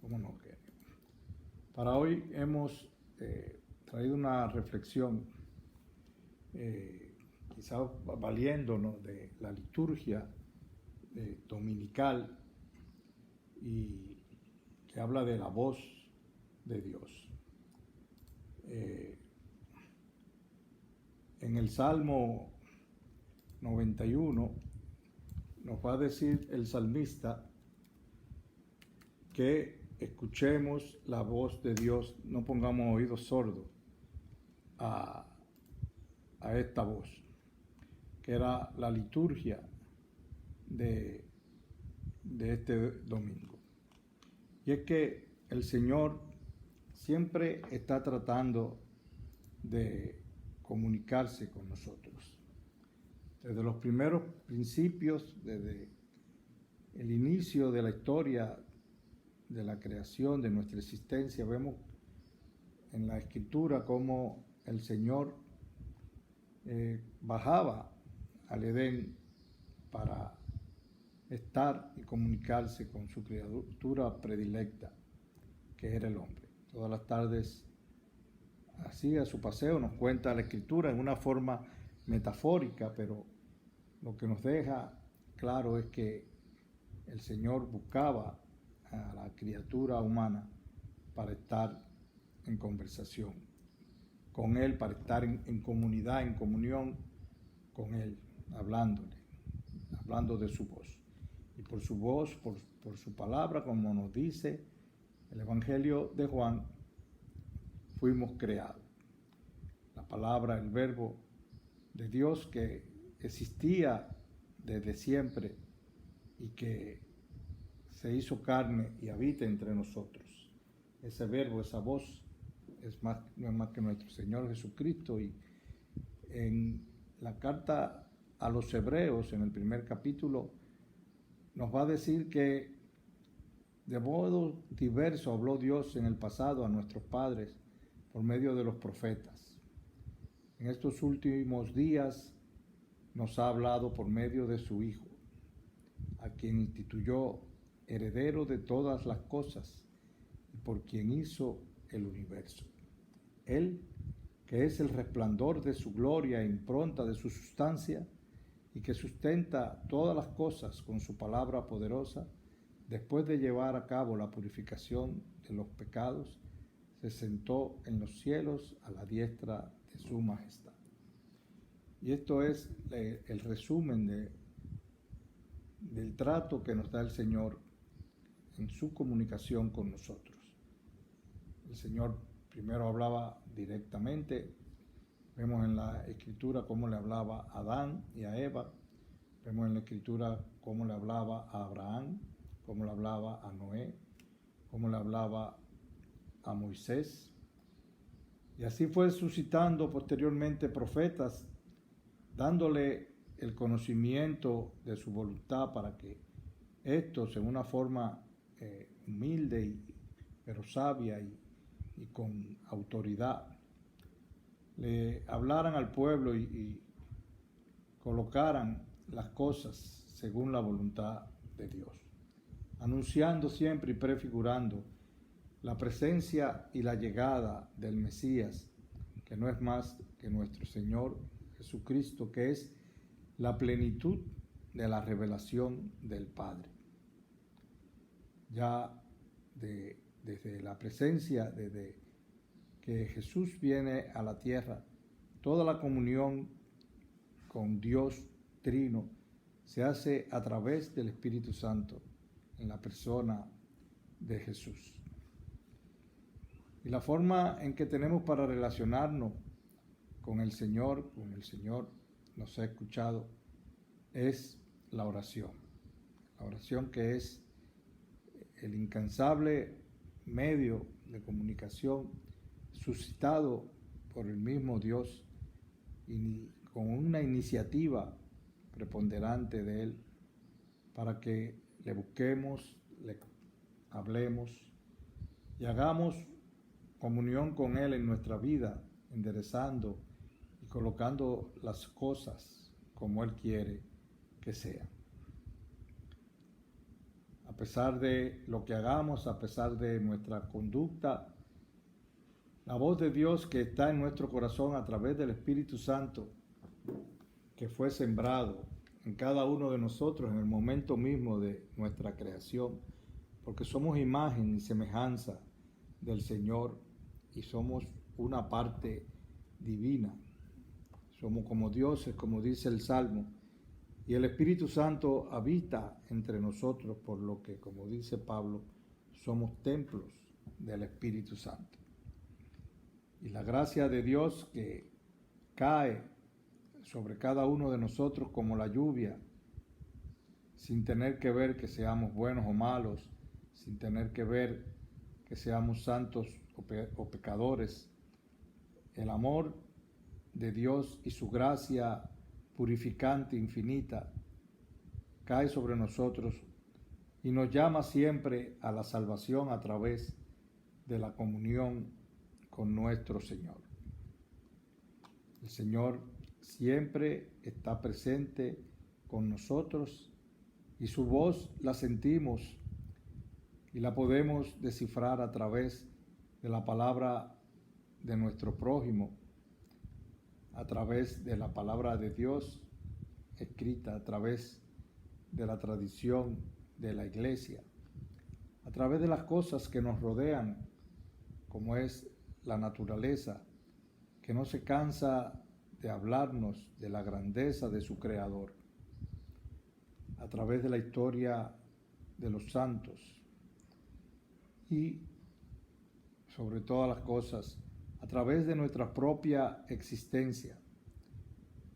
¿Cómo no, Kenny? Para hoy hemos traído una reflexión, quizás valiéndonos de la liturgia dominical y que habla de la voz de Dios. En el Salmo 91 nos va a decir el salmista que escuchemos la voz de Dios, no pongamos oídos sordos a esta voz, que era la liturgia de este domingo. Y es que el Señor siempre está tratando de comunicarse con nosotros. Desde los primeros principios, desde el inicio de la historia de la creación, de nuestra existencia, vemos en la Escritura cómo el Señor bajaba al Edén para estar y comunicarse con su criatura predilecta, que era el hombre. Todas las tardes hacía su paseo, nos cuenta la Escritura en una forma metafórica, pero lo que nos deja claro es que el Señor buscaba a la criatura humana para estar en conversación con Él, para estar en comunidad, en comunión con Él, hablando de su voz. Y por su voz, por su palabra, como nos dice el Evangelio de Juan, fuimos creados. La palabra, el verbo de Dios que existía desde siempre y que se hizo carne y habita entre nosotros. Ese verbo, esa voz, no es más que nuestro Señor Jesucristo. Y en la carta a los Hebreos, en el primer capítulo, nos va a decir que de modo diverso habló Dios en el pasado a nuestros padres por medio de los profetas. En estos últimos días nos ha hablado por medio de su Hijo, a quien instituyó heredero de todas las cosas y por quien hizo el universo. Él, que es el resplandor de su gloria e impronta de su sustancia, y que sustenta todas las cosas con su palabra poderosa, después de llevar a cabo la purificación de los pecados, se sentó en los cielos a la diestra de su majestad. Y esto es el resumen del trato que nos da el Señor en su comunicación con nosotros. El Señor primero hablaba directamente. Vemos en la Escritura cómo le hablaba a Adán y a Eva. Vemos en la Escritura cómo le hablaba a Abraham, cómo le hablaba a Noé, cómo le hablaba a Moisés. Y así fue suscitando posteriormente profetas, dándole el conocimiento de su voluntad para que estos, en una forma humilde pero sabia y con autoridad, le hablaran al pueblo y colocaran las cosas según la voluntad de Dios, anunciando siempre y prefigurando la presencia y la llegada del Mesías, que no es más que nuestro Señor Jesucristo, que es la plenitud de la revelación del Padre. Ya desde la presencia, desde que Jesús viene a la tierra, toda la comunión con Dios Trino se hace a través del Espíritu Santo en la persona de Jesús. Y la forma en que tenemos para relacionarnos con el Señor nos ha escuchado, es la oración. La oración, que es el incansable medio de comunicación suscitado por el mismo Dios y con una iniciativa preponderante de Él para que le busquemos, le hablemos y hagamos comunión con Él en nuestra vida, enderezando y colocando las cosas como Él quiere que sean. pesar de lo que hagamos, a pesar de nuestra conducta, la voz de Dios que está en nuestro corazón a través del Espíritu Santo, que fue sembrado en cada uno de nosotros en el momento mismo de nuestra creación, porque somos imagen y semejanza del Señor y somos una parte divina. Somos como dioses, como dice el Salmo, y el Espíritu Santo habita entre nosotros, por lo que, como dice Pablo, somos templos del Espíritu Santo. Y la gracia de Dios que cae sobre cada uno de nosotros como la lluvia, sin tener que ver que seamos buenos o malos, sin tener que ver que seamos santos o pecadores. El amor de Dios y su gracia purificante, infinita, cae sobre nosotros y nos llama siempre a la salvación a través de la comunión con nuestro Señor. El Señor siempre está presente con nosotros y su voz la sentimos y la podemos descifrar a través de la palabra de nuestro prójimo, a través de la palabra de Dios escrita, a través de la tradición de la iglesia, a través de las cosas que nos rodean, como es la naturaleza, que no se cansa de hablarnos de la grandeza de su Creador, a través de la historia de los santos y, sobre todas las cosas, a través de nuestra propia existencia,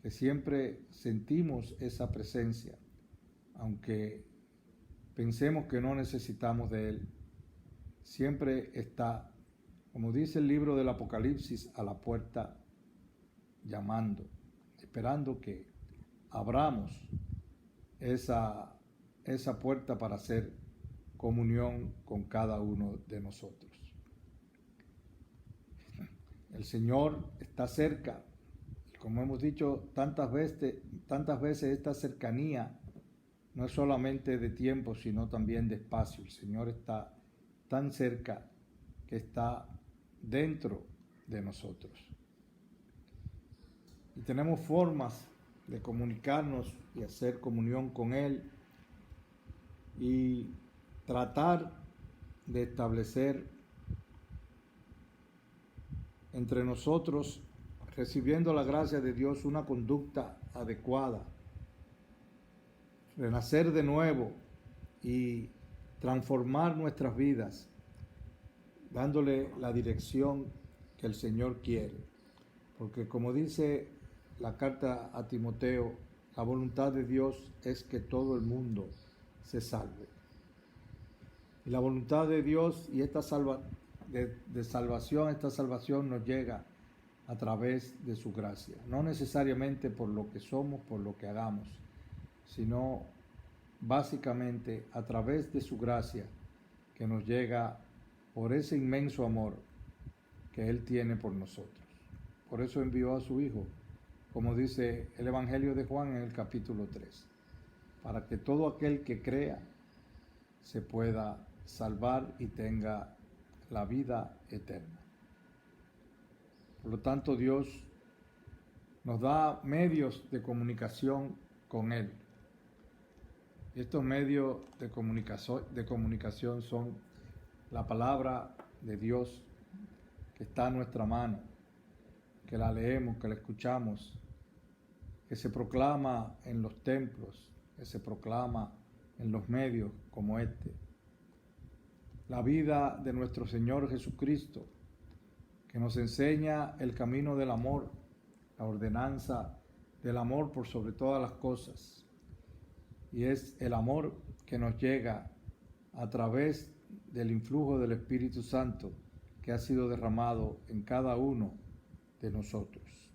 que siempre sentimos esa presencia, aunque pensemos que no necesitamos de Él, siempre está, como dice el libro del Apocalipsis, a la puerta llamando, esperando que abramos esa puerta para hacer comunión con cada uno de nosotros. El Señor está cerca, y como hemos dicho tantas veces esta cercanía no es solamente de tiempo, sino también de espacio. El Señor está tan cerca que está dentro de nosotros. Y tenemos formas de comunicarnos y hacer comunión con Él y tratar de establecer entre nosotros, recibiendo la gracia de Dios, una conducta adecuada, renacer de nuevo y transformar nuestras vidas, dándole la dirección que el Señor quiere. Porque como dice la carta a Timoteo, la voluntad de Dios es que todo el mundo se salve. Y la voluntad de Dios y esta salvación nos llega a través de su gracia. No necesariamente por lo que somos, por lo que hagamos, sino básicamente a través de su gracia que nos llega por ese inmenso amor que Él tiene por nosotros. Por eso envió a su Hijo, como dice el Evangelio de Juan en el capítulo 3, para que todo aquel que crea se pueda salvar y tenga la vida eterna. Por lo tanto, Dios nos da medios de comunicación con Él. Estos medios de comunicación son la palabra de Dios que está a nuestra mano, que la leemos, que la escuchamos, que se proclama en los templos, que se proclama en los medios como este. La vida de nuestro Señor Jesucristo, que nos enseña el camino del amor, la ordenanza del amor por sobre todas las cosas. Y es el amor que nos llega a través del influjo del Espíritu Santo que ha sido derramado en cada uno de nosotros.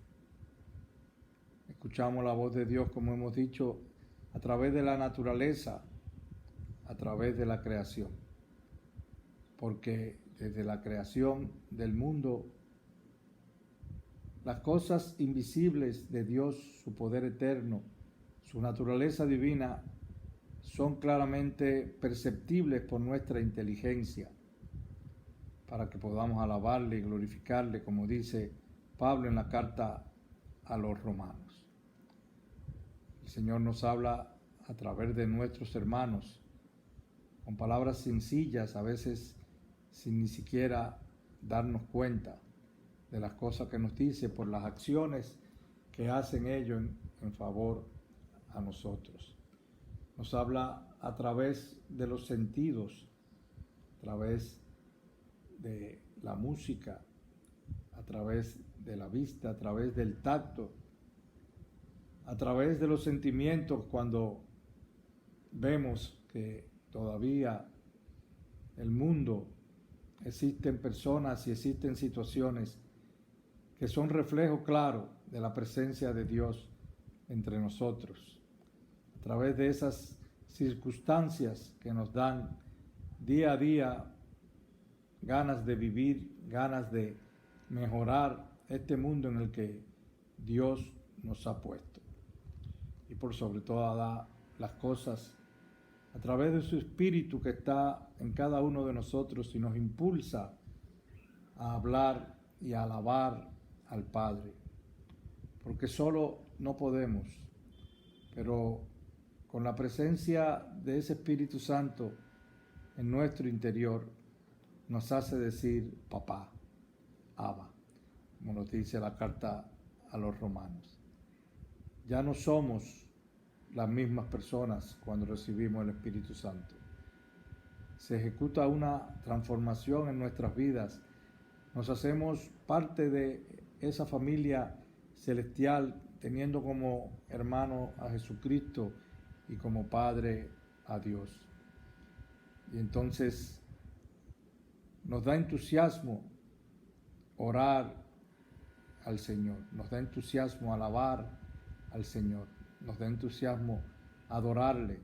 Escuchamos la voz de Dios, como hemos dicho, a través de la naturaleza, a través de la creación. Porque desde la creación del mundo, las cosas invisibles de Dios, su poder eterno, su naturaleza divina, son claramente perceptibles por nuestra inteligencia, para que podamos alabarle y glorificarle, como dice Pablo en la carta a los romanos. El Señor nos habla a través de nuestros hermanos, con palabras sencillas, a veces sin ni siquiera darnos cuenta de las cosas que nos dice por las acciones que hacen ellos en favor a nosotros. Nos habla a través de los sentidos, a través de la música, a través de la vista, a través del tacto, a través de los sentimientos, cuando vemos que todavía el mundo existen personas y existen situaciones que son reflejo claro de la presencia de Dios entre nosotros. A través de esas circunstancias que nos dan día a día ganas de vivir, ganas de mejorar este mundo en el que Dios nos ha puesto. Y por sobre todas las cosas, a través de su Espíritu que está en cada uno de nosotros y nos impulsa a hablar y a alabar al Padre. Porque solo no podemos, pero con la presencia de ese Espíritu Santo en nuestro interior, nos hace decir papá, Abba, como nos dice la carta a los romanos. Ya no somos las mismas personas cuando recibimos el Espíritu Santo. Se ejecuta una transformación en nuestras vidas. Nos hacemos parte de esa familia celestial, teniendo como hermano a Jesucristo y como Padre a Dios. Y entonces nos da entusiasmo orar al Señor, nos da entusiasmo alabar al Señor, nos da entusiasmo adorarle,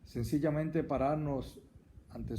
sencillamente pararnos ante